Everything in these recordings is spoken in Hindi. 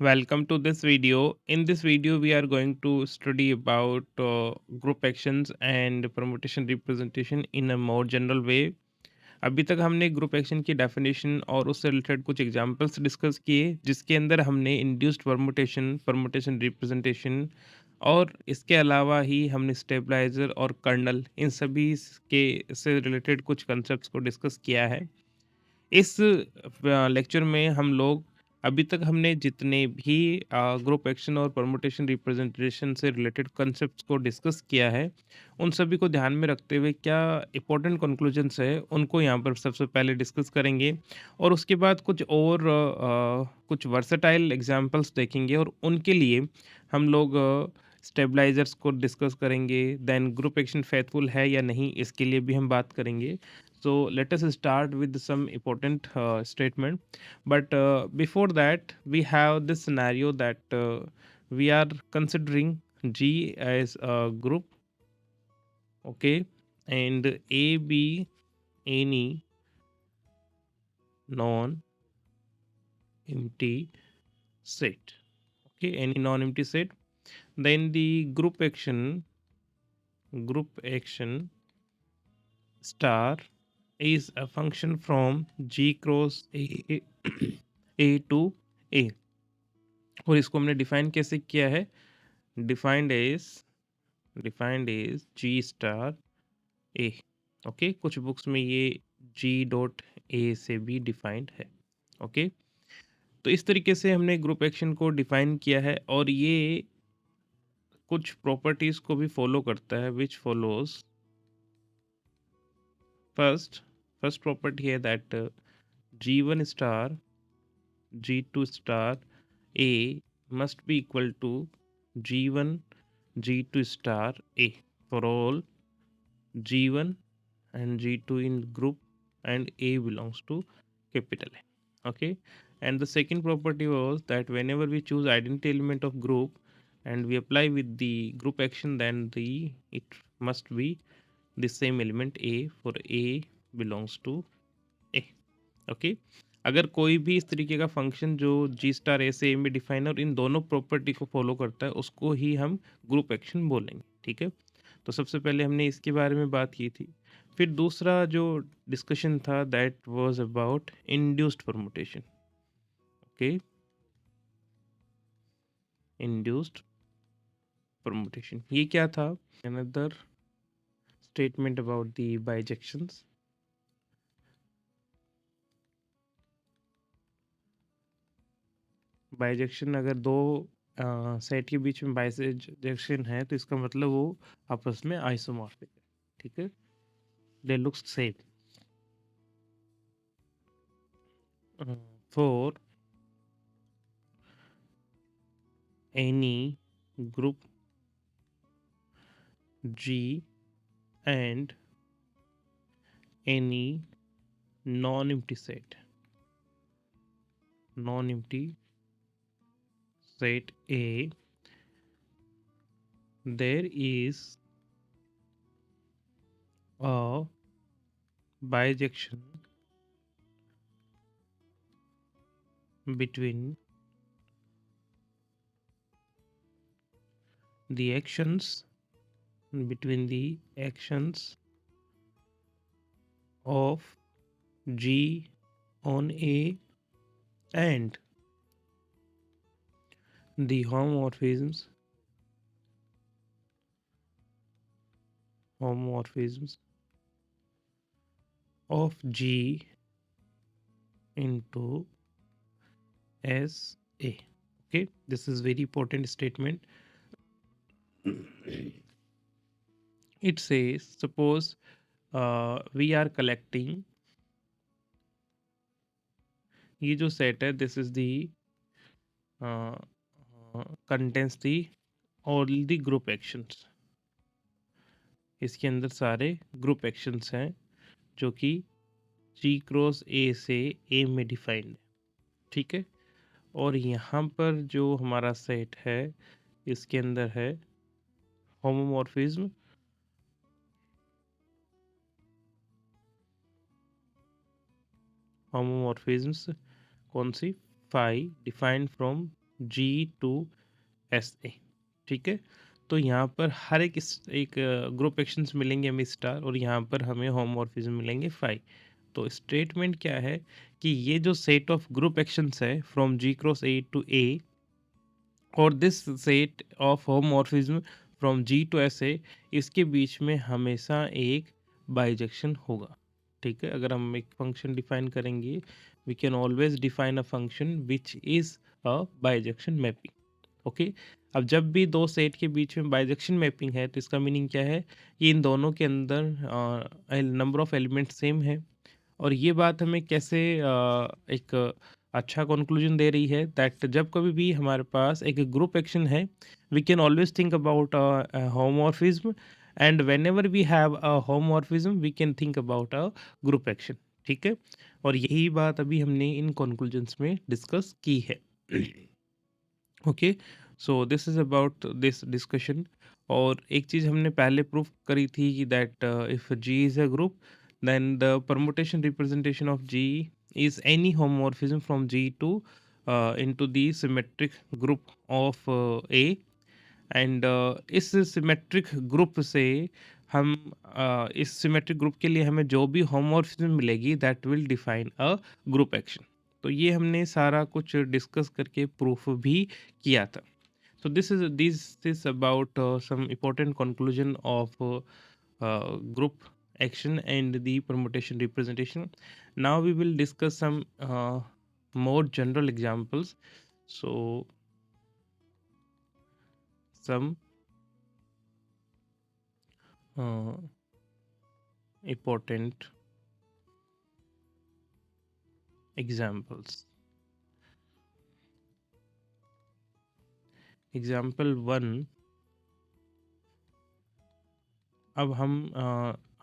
Welcome to this video. In this video, we are going to study about group actions and permutation representation in a more general way. अभी तक हमने ग्रुप एक्शन की डेफिनेशन और उससे रिलेटेड कुछ एग्जांपल्स डिस्कस किए जिसके अंदर हमने इंड्यूस्ड परमुटेशन परमुटेशन रिप्रेजेंटेशन और इसके अलावा ही हमने स्टेबलाइजर और कर्नल इन सभी के से रिलेटेड कुछ कंसेप्ट्स को डिस्कस किया है। इस लेक्चर में हम लोग अभी तक हमने जितने भी ग्रुप एक्शन और परमुटेशन रिप्रेजेंटेशन से रिलेटेड कॉन्सेप्ट्स को डिस्कस किया है, उन सभी को ध्यान में रखते हुए क्या इंपॉर्टेंट कंक्लूजन्स है, उनको यहाँ पर सबसे पहले डिस्कस करेंगे और उसके बाद कुछ और कुछ वर्सेटाइल एग्जांपल्स देखेंगे और उनके लिए हम लोग स्टेबलाइजर्स को डिस्कस करेंगे। देन ग्रुप एक्शन फेथफुल है या नहीं, इसके लिए भी हम बात करेंगे। So let us start with some important statement. But before that, we have this scenario that we are considering G as a group, okay, and A be any non-empty set, okay, any non-empty set. Then the group action star is a function from G cross A to A और इसको हमने डिफाइन कैसे किया है? Defined as G star A। Okay, कुछ बुक्स में ये G डॉट A से भी डिफाइंड है। ओके, तो इस तरीके से हमने ग्रुप एक्शन को डिफाइन किया है और ये कुछ प्रॉपर्टीज को भी फॉलो करता है विच फॉलोज। फर्स्ट प्रॉपर्टी है that G1 star G2 star A must be equal to G1 G2 star A for all G1 and G2 in group and A belongs to capital A. Okay, and the second property was that whenever we choose identity element of group and we apply with the group action, then it must be the same element A for A belongs to A. Okay, अगर कोई भी इस तरीके का फंक्शन जो जी स्टार ए से ए में डिफाइन है और इन दोनों प्रॉपर्टी को फॉलो करता है उसको ही हम ग्रुप एक्शन बोलेंगे। ठीक है, तो सबसे पहले हमने इसके बारे में बात की थी। फिर दूसरा जो डिस्कशन था that was about induced permutation. Okay, induced permutation ये क्या था? Another statement about the bijections. Bijection अगर दो सेट के बीच में बाइजेक्शन है तो इसका मतलब वो आपस में आइसोमॉर्फिक है। ठीक है, they looks same. For any group G and any non-empty set A, there is a bijection between the actions of G on A and the homomorphisms of G into S A. Okay, this is very important statement. It says suppose we are collecting ये जो सेट है this is the contents the all the group actions. इसके अंदर सारे ग्रुप एक्शंस हैं जो कि G क्रॉस A से A में डिफाइंड है। ठीक है, और यहाँ पर जो हमारा सेट है इसके अंदर है होमोमॉर्फिज्म कौन सी? फाई डिफाइंड फ्रॉम G2SA, ठीक है। तो यहाँ पर हर एक ग्रुप एक्शंस मिलेंगे हमें स्टार, और यहाँ पर हमें होमोमॉर्फिज्म मिलेंगे 5। तो स्टेटमेंट क्या है कि ये जो सेट ऑफ ग्रुप एक्शंस है from G cross A to A, और this set of homomorphism from G to SA, इसके बीच में हमेशा एक बाइजेक्शन होगा, ठीक है। अगर हम एक फंक्शन डिफाइन करेंगे, we can always define a function which is a bijection mapping, okay. अब जब भी दो सेट के बीच में बाइजेक्शन मैपिंग है, तो इसका मीनिंग क्या है कि इन दोनों के अंदर नंबर ऑफ एलिमेंट सेम है। और ये बात हमें कैसे एक अच्छा कंक्लूजन दे रही है, दैट जब कभी भी हमारे पास एक ग्रुप एक्शन है, we can always think about homomorphism, and whenever we have a homomorphism we can think about a group action, ठीक है। और यही बात अभी हमने इन कंक्लूजन्स में डिस्कस की है। Okay, so this is about this discussion. और एक चीज़ हमने पहले प्रूफ करी थी कि that if G is a group, then the permutation representation of G is any homomorphism from G to into the symmetric group of A, and इस सिमेट्रिक ग्रुप से हम इस सिमेट्रिक ग्रुप के लिए हमें जो भी होमोमॉर्फिज्म मिलेगी that will define a group action. तो ये हमने सारा कुछ डिस्कस करके प्रूफ भी किया था। So this is about some important conclusion of group action and the permutation representation. Now we will discuss some more general examples. So some uh, important examples. Example 1, अब हम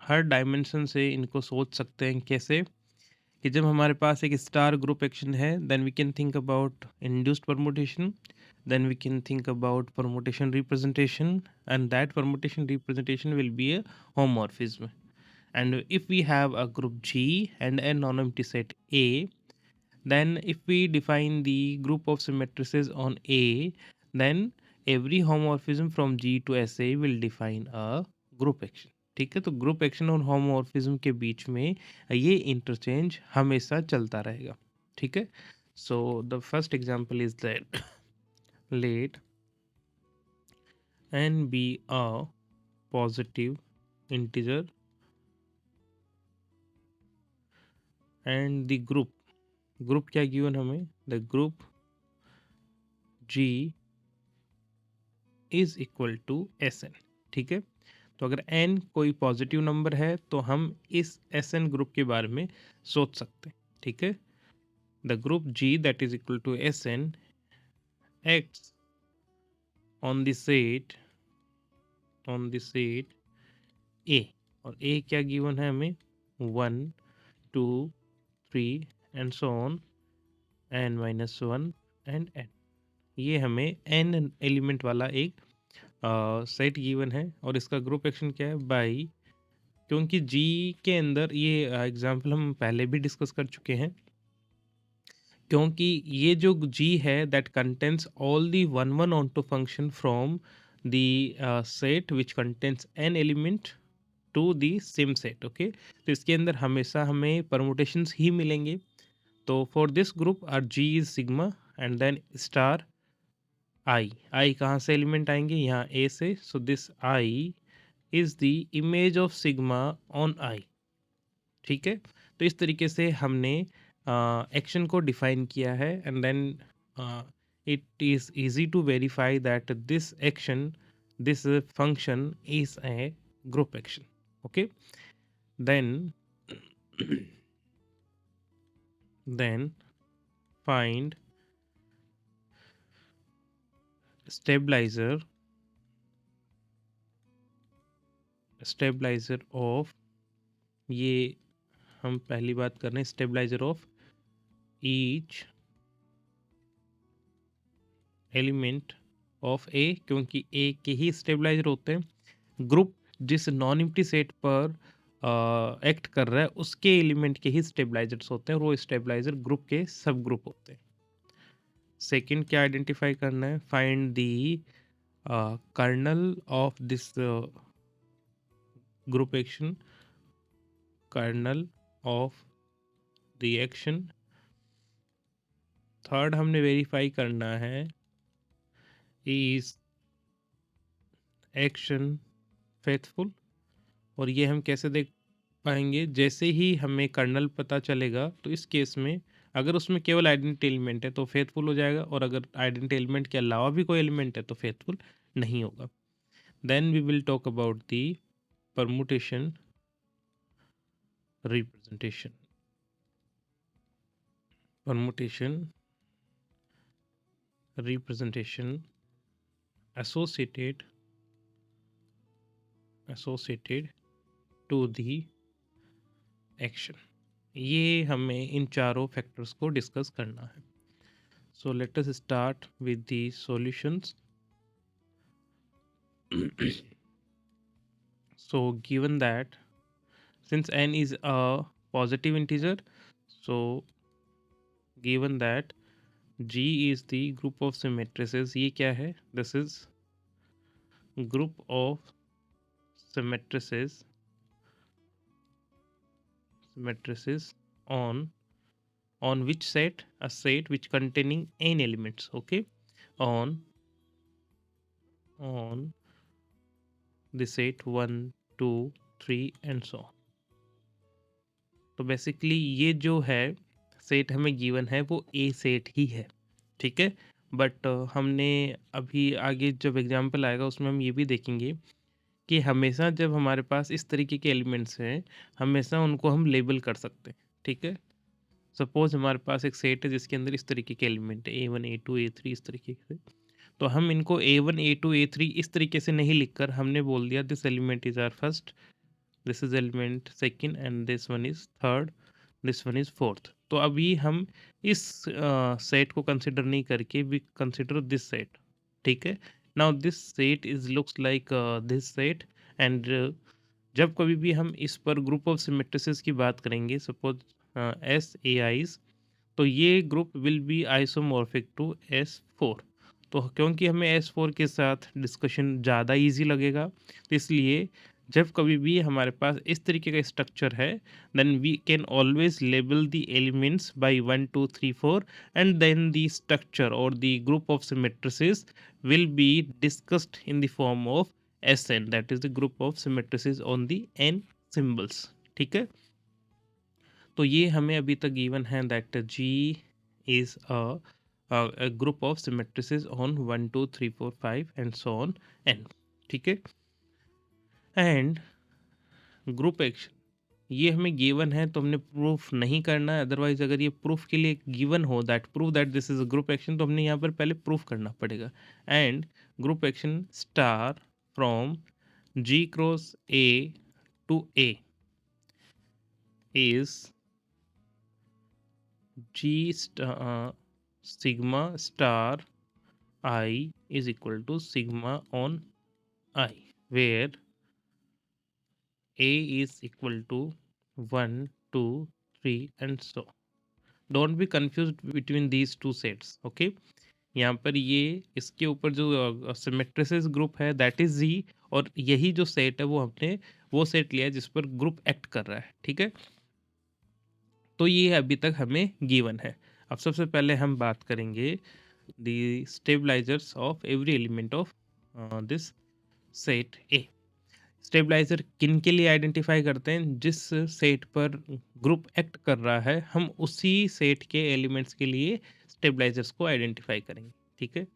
हर डायमेंशन से इनको सोच सकते हैं कैसे, कि जब हमारे पास एक स्टार ग्रुप एक्शन है, then we can think about induced permutation, then we can think about permutation representation, and that permutation representation will be a homomorphism. And if we have a group G and a non-empty set A, then if we define the group of symmatrices on A, then every homomorphism from G to SA will define a group action, ठीक है। तो ग्रुप एक्शन और होमोमॉर्फिज्म के बीच में ये इंटरचेंज हमेशा चलता रहेगा, ठीक है। So the first example is that let n be a positive integer and the group क्या गिवन हमें, the group G is equal to Sn, ठीक है। तो अगर n कोई पॉजिटिव नंबर है तो हम इस Sn ग्रुप के बारे में सोच सकते हैं, ठीक है। The group G that is equal to Sn acts on the set A, और A क्या गिवन है हमें, 1 2 3 and so on, n-1 and n। ये हमें n एलिमेंट वाला एक सेट गिवन है, और इसका ग्रुप एक्शन क्या है, बाई, क्योंकि G के अंदर ये एग्जांपल हम पहले भी डिस्कस कर चुके हैं, क्योंकि ये जो G है that contents all the one one onto function from the set which contents n element to the same set, okay. तो इसके अंदर हमेशा हमें परमुटेशंस ही मिलेंगे। तो for this group are G इज sigma and then star I कहाँ से एलिमेंट आएंगे, यहाँ A से। So this I is the image of sigma on I, ठीक है। तो इस तरीके से हमने एक्शन को डिफाइन किया है, and then it is easy to verify that this action, this function is a group action, okay. then then find stabilizer of, ये हम पहली बात कर रहे हैं stabiliser of each element of A, क्योंकि ए के ही स्टेबलाइजर होते हैं। ग्रुप जिस नॉन एम्प्टी सेट पर एक्ट कर रहा है उसके एलिमेंट के ही स्टेबलाइजर्स होते हैं, और वो स्टेबलाइजर ग्रुप के सब ग्रुप होते हैं। सेकंड क्या आइडेंटिफाई करना है, find the kernel of this group action, kernel of the action. Third हमने वेरीफाई करना है, इज एक्शन फेथफुल। और ये हम कैसे देख पाएंगे, जैसे ही हमें कर्नल पता चलेगा तो इस केस में अगर उसमें केवल आइडेंटिटी एलिमेंट है तो फेथफुल हो जाएगा, और अगर आइडेंटिटी एलिमेंट के अलावा भी कोई एलिमेंट है तो फेथफुल नहीं होगा। Then we will talk about the permutation representation. Permutation representation associated to the action. ये हमें इन चारों फैक्टर्स को डिस्कस करना है। So let us start with the solutions. So given that since n is a positive integer, so given that G is the group of symmatrices, ये क्या है, this is group of symmatrices on which set, a set which containing n elements, okay, on the set 1 2 3 and so on। तो बेसिकली ये जो है सेट हमें गिवन है वो ए सेट ही है, ठीक है। बट हमने अभी आगे जब एग्जांपल आएगा उसमें हम ये भी देखेंगे कि हमेशा जब हमारे पास इस तरीके के एलिमेंट्स हैं, हमेशा उनको हम लेबल कर सकते हैं, ठीक है। सपोज हमारे पास एक सेट है जिसके अंदर इस तरीके के एलिमेंट है A1 A2 A3 इस तरीके से, तो हम इनको A1 A2 A3 इस तरीके से नहीं लिखकर हमने बोल दिया this element is our first, this is element second and this one is third, this one is fourth. तो अभी हम इस सेट को कंसिडर नहीं करके वी कंसिडर दिस सेट, ठीक है। Now this set is looks like this set, and जब कभी भी हम इस पर ग्रुप ऑफ सिमेट्रिसेस की बात करेंगे, सपोज एस ए आईज, तो ये group will be isomorphic to S4। तो क्योंकि हमें S4 के साथ डिस्कशन ज़्यादा इजी लगेगा, तो इसलिए जब कभी भी हमारे पास इस तरीके का स्ट्रक्चर है, then we can always label the elements by 1 2 3 4, and then the structure और the group of symmetries will be discussed in the form of SN, that is the group of symmetrices on the n symbols, ठीक है। तो ये हमें अभी तक गिवन है that G is a group of symmetrices on 1 2 3 4 5 and so on n, ठीक है। एंड ग्रुप एक्शन ये हमें गिवन है तो हमने प्रूफ नहीं करना है, अदरवाइज अगर ये प्रूफ के लिए गिवन हो that proof that this is a group action, तो हमने यहाँ पर पहले प्रूफ करना पड़ेगा। And group action star from G cross A to A is G sigma star I is equal to sigma on I, where A is equal to 1 2 3 and so। Don't be confused between these two sets, okay। यहाँ पर ये इसके ऊपर जो सिमेट्रिसेस ग्रुप है दैट इज जी, और यही जो सेट है वो हमने वो सेट लिया है जिस पर ग्रुप एक्ट कर रहा है, ठीक है। तो ये अभी तक हमें गिवन है। अब सबसे पहले हम बात करेंगे the stabilizers of every element of this set A. Stabilizer किन के लिए आइडेंटिफाई करते हैं, जिस सेट पर ग्रुप एक्ट कर रहा है हम उसी सेट के एलिमेंट्स के लिए स्टेबलाइजर्स को आइडेंटिफाई करेंगे, ठीक है।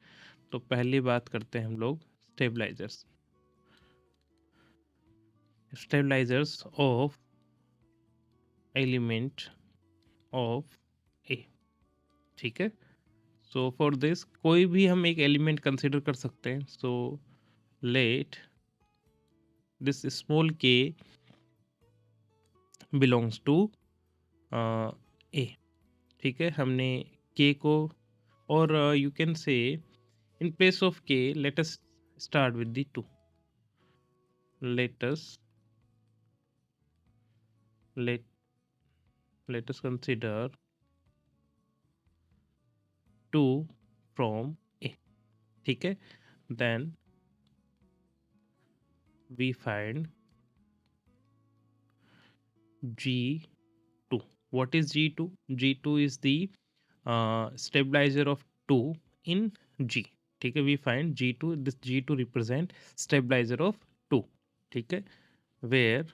तो पहली बात करते हैं हम लोग stabilisers. Stabilisers of element of A, ठीक है। सो फॉर दिस कोई भी हम एक एलिमेंट कंसिडर कर सकते हैं। So let this small k belongs to A, ठीक है। हमने के को, और you can say in place of k let us start with the 2। let us let us consider 2 from A, ठीक है। Then we find G2. What is G2? G2 is the stabilizer of 2 in G. ठीक है, we find G2, this G2 represent stabilizer of 2. ठीक है, where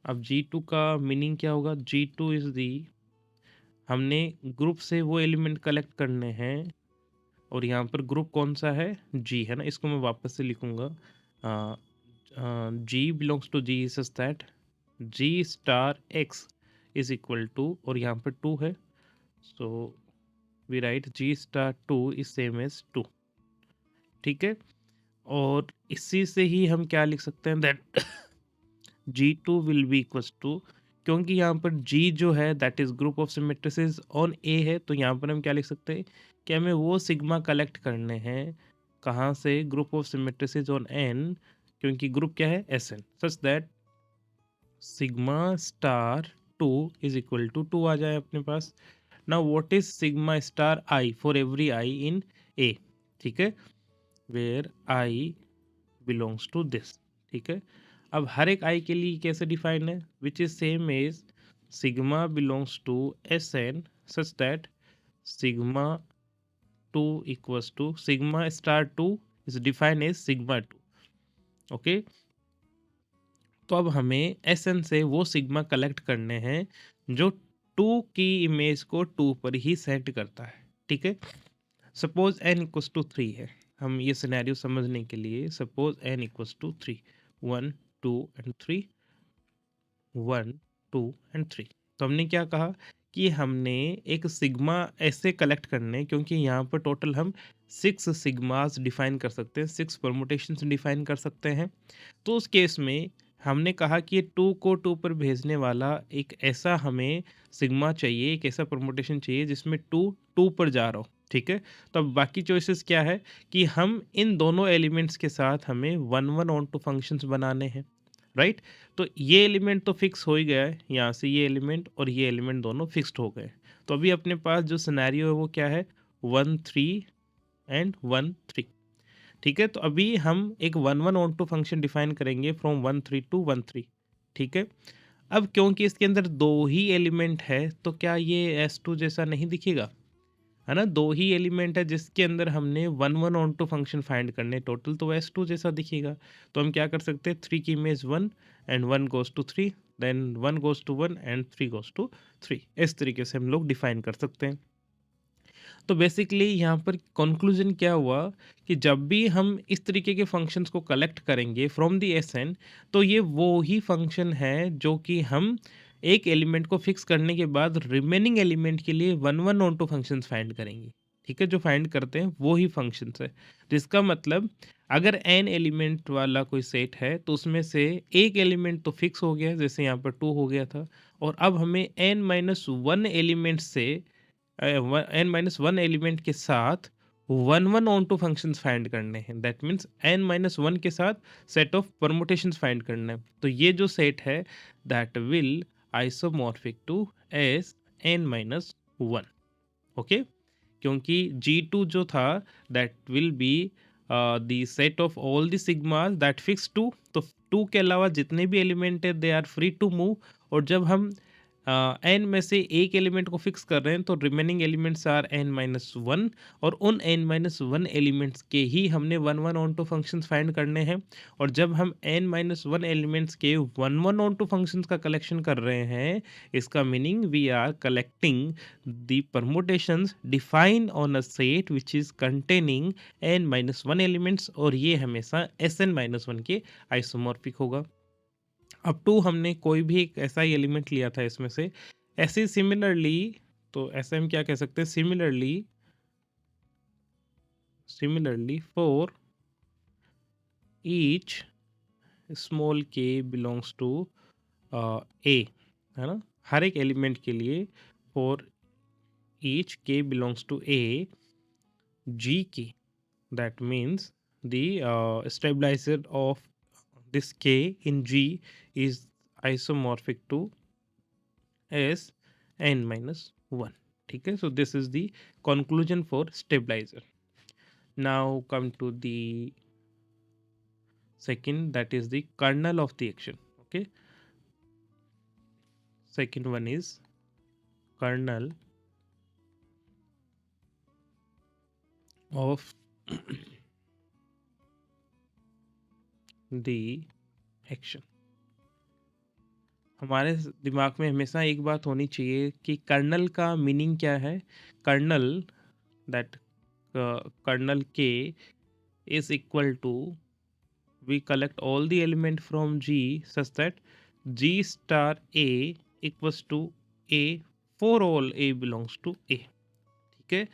अब G2 का मीनिंग क्या होगा? G2 इज दी, हमने ग्रुप से वो एलिमेंट कलेक्ट करने हैं और यहाँ पर ग्रुप कौन सा है? G है ना, इसको मैं वापस से लिखूंगा। G belongs to G is that G star X is equal to, और यहाँ पर 2 है, so we write G star 2 is same as 2, ठीक है। और इसी से ही हम क्या लिख सकते हैं? That G2 will be equals to, क्योंकि यहाँ पर G जो है that is group of symmetries on A है, तो यहाँ पर हम क्या लिख सकते हैं कि हमें वो सिग्मा कलेक्ट करने हैं, कहाँ से? Group of symmetries on N, क्योंकि ग्रुप क्या है? Sn, such that sigma star 2 is equal to 2 आ जाए अपने पास। Now what is sigma star I for every I in A, ठीक है, where I belongs to this, ठीक है। अब हर एक I के लिए कैसे डिफाइन है? Which is same as sigma belongs to Sn such that sigma 2 equals to sigma star 2 is defined as sigma 2, okay. तो अब हमें Sn से वो सिग्मा कलेक्ट करने हैं जो 2 की इमेज को 2 पर ही सेट करता है, ठीक है। सपोज n इक्वल्स टू 3 है, हम ये सिनेरियो समझने के लिए suppose n equals to 3, 1 2 and 3, 1 2 and 3। तो हमने क्या कहा कि हमने एक सिग्मा ऐसे कलेक्ट करने, क्योंकि यहाँ पर टोटल हम 6 सिग्मास डिफाइन कर सकते हैं, 6 परमुटेशंस डिफाइन कर सकते हैं। तो उस केस में हमने कहा कि ये 2 को 2 पर भेजने वाला एक ऐसा हमें सिग्मा चाहिए, एक ऐसा परमुटेशन चाहिए जिसमें 2 2 पर जा रहा हो, ठीक है। तो अब बाकी चॉइसेस क्या है कि हम इन दोनों एलिमेंट्स के साथ हमें 1 1 ऑन टू फंक्शंस बनाने हैं, राइट। तो ये एलिमेंट तो फिक्स हो ही गया है, यहाँ से ये एलिमेंट और ये एलिमेंट दोनों फिक्स्ड हो गए। तो अभी अपने पास जो सिनेरियो है वो क्या है? 1 3 एंड 1 3, ठीक है। तो अभी हम एक 1 1 ऑन टू फंक्शन डिफाइन करेंगे फ्रॉम 1 3 टू 1 3, ठीक है। अब क्योंकि इसके अंदर 2 ही एलिमेंट है, तो क्या ये S2 जैसा नहीं दिखेगा? है ना, 2 ही एलिमेंट है जिसके अंदर हमने 1 1 ऑन टू फंक्शन फाइंड करने टोटल, तो S2 जैसा दिखेगा। तो हम क्या कर सकते हैं? 3 की image 1 and 1 goes to 3, then 1 goes to 1 and 3 goes to 3, इस तरीके से हम लोग डिफाइन कर सकते हैं। तो बेसिकली यहाँ पर कंक्लूजन क्या हुआ कि जब भी हम इस तरीके के फंक्शंस को कलेक्ट करेंगे फ्रॉम दी Sn, तो ये वो ही फंक्शन है जो कि हम एक एलिमेंट को फिक्स करने के बाद रिमेनिंग एलिमेंट के लिए 1 1 ऑन टू फंक्शंस फाइंड करेंगे, ठीक है। जो फाइंड करते हैं वो ही फंक्शंस है, जिसका मतलब अगर n एलिमेंट वाला कोई सेट है तो उसमें से एक एलिमेंट तो फिक्स हो गया, जैसे यहाँ पर 2 हो गया था, और अब हमें n-1 एलिमेंट से n-1 एलिमेंट के साथ 1 1 ऑन टू फंक्शंस फाइंड करने हैं। दैट मीन्स n-1 के साथ सेट ऑफ परमुटेशंस फाइंड करना है। तो ये जो सेट है that will isomorphic to S n-1, okay. क्योंकि G2 जो था that will be the set of all the sigmas that fix 2, तो 2 के अलावा जितने भी एलिमेंट है they are free to move. और जब हम n में से एक एलिमेंट को फिक्स कर रहे हैं तो रिमेनिंग एलिमेंट्स आर n-1, और उन n-1 एलिमेंट्स के ही हमने 1 1 ऑन टू फंक्शंस फाइंड करने हैं। और जब हम n-1 एलिमेंट्स के 1 1 ऑन टू फंक्शंस का कलेक्शन कर रहे हैं, इसका meaning we are collecting the permutations defined on a set which is containing n-1 elements, और ये हमेशा Sn-1 के आइसोमॉर्फिक होगा। अब 2 हमने कोई भी एक ऐसा ही एलिमेंट लिया था इसमें से, ऐसे सिमिलरली, तो ऐसे हम क्या कह सकते हैं? Similarly for each small k belongs to a, है ना, हर एक एलिमेंट के लिए for each k belongs to a gk, that means the stabilizer of this k in G is isomorphic to S n-1, ठीक है, so this is the conclusion for stabilizer. Now come to the second, that is the kernel of the action. Okay, second one is kernel of the action. हमारे दिमाग में हमेशा एक बात होनी चाहिए कि कर्नल का मीनिंग क्या है. कर्नल, दैट कर्नल के is equal to, we collect all the element from G such that G star A equals to A for all A belongs to A. ठीक है,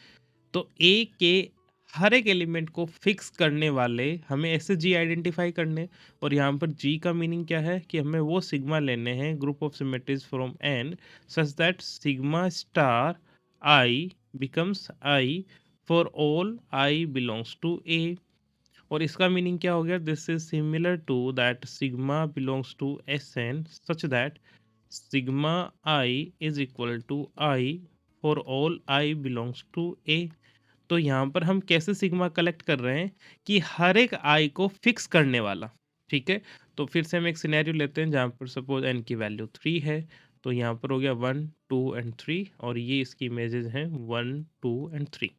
तो A के हर एक एलिमेंट को फिक्स करने वाले हमें ऐसे G आइडेंटिफाई करने. और यहाँ पर G का मीनिंग क्या है कि हमें वो सिग्मा लेने हैं group of symmetries from N such that sigma star I becomes I for all I belongs to A. और इसका मीनिंग क्या हो गया, this is similar to that sigma belongs to Sn such that sigma I is equal to I for all I belongs to A. तो यहाँ पर हम कैसे सिग्मा कलेक्ट कर रहे हैं कि हर एक I को फिक्स करने वाला. ठीक है, तो फिर से हम एक सिनेरियो लेते हैं जहाँ पर सपोज n की वैल्यू 3 है. तो यहाँ पर हो गया 1 2 एंड 3 और ये इसकी इमेजेस हैं 1 2 एंड 3.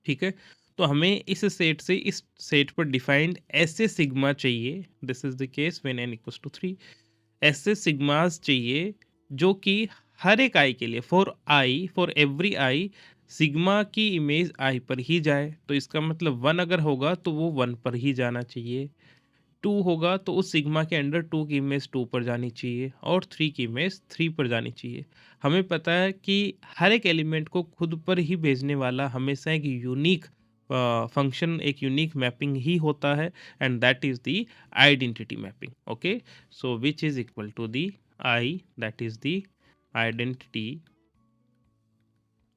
ठीक है, तो हमें इस सेट से इस सेट पर डिफाइंड ऐसे सिग्मा चाहिए. This is the case when n equals to 3. ऐसे सिग्मास चाहिए जो कि हर एक आई के लिए फॉर एवरी आई सिग्मा की इमेज आई पर ही जाए. तो इसका मतलब 1 अगर होगा तो वो 1 पर ही जाना चाहिए. 2 होगा तो उस सिग्मा के अंडर 2 की इमेज 2 पर जानी चाहिए और 3 की इमेज 3 पर जानी चाहिए. हमें पता है कि हर एक एलिमेंट को खुद पर ही भेजने वाला हमेशा एक यूनिक फंक्शन, एक यूनिक मैपिंग ही होता है and that is the identity mapping. Okay, so which is equal to the I, that is the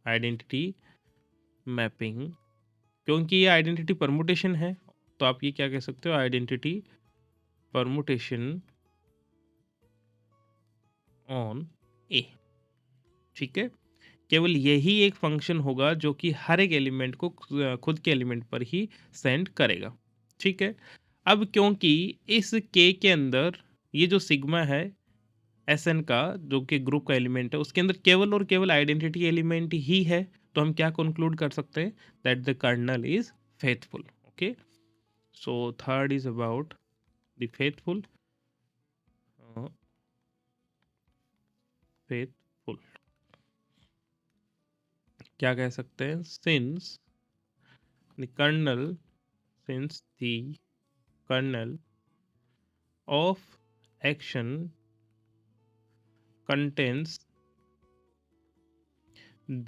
identity mapping. क्योंकि ये आइडेंटिटी परमुटेशन है तो आप ये क्या कह सकते हो, आइडेंटिटी परमुटेशन ऑन ए. ठीक है, केवल यही एक फंक्शन होगा जो कि हर एक एलिमेंट को खुद के एलिमेंट पर ही सेंड करेगा. ठीक है, अब क्योंकि इस के अंदर ये जो सिग्मा है Sn का जो कि ग्रुप का एलिमेंट है उसके अंदर केवल और केवल आइडेंटिटी एलिमेंट ही है, तो हम क्या कंक्लूड कर सकते हैं, that the kernel is faithful. Okay, so third is about the faithful. Faithful क्या कह सकते हैं, since the kernel of action contains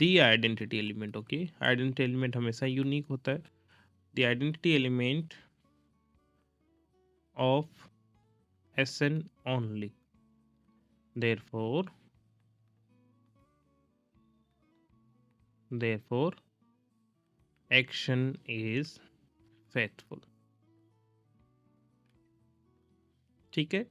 the identity element. Okay, identity element हमेशा यूनिक होता है. The identity element of Sn only, therefore action is faithful. ठीक है.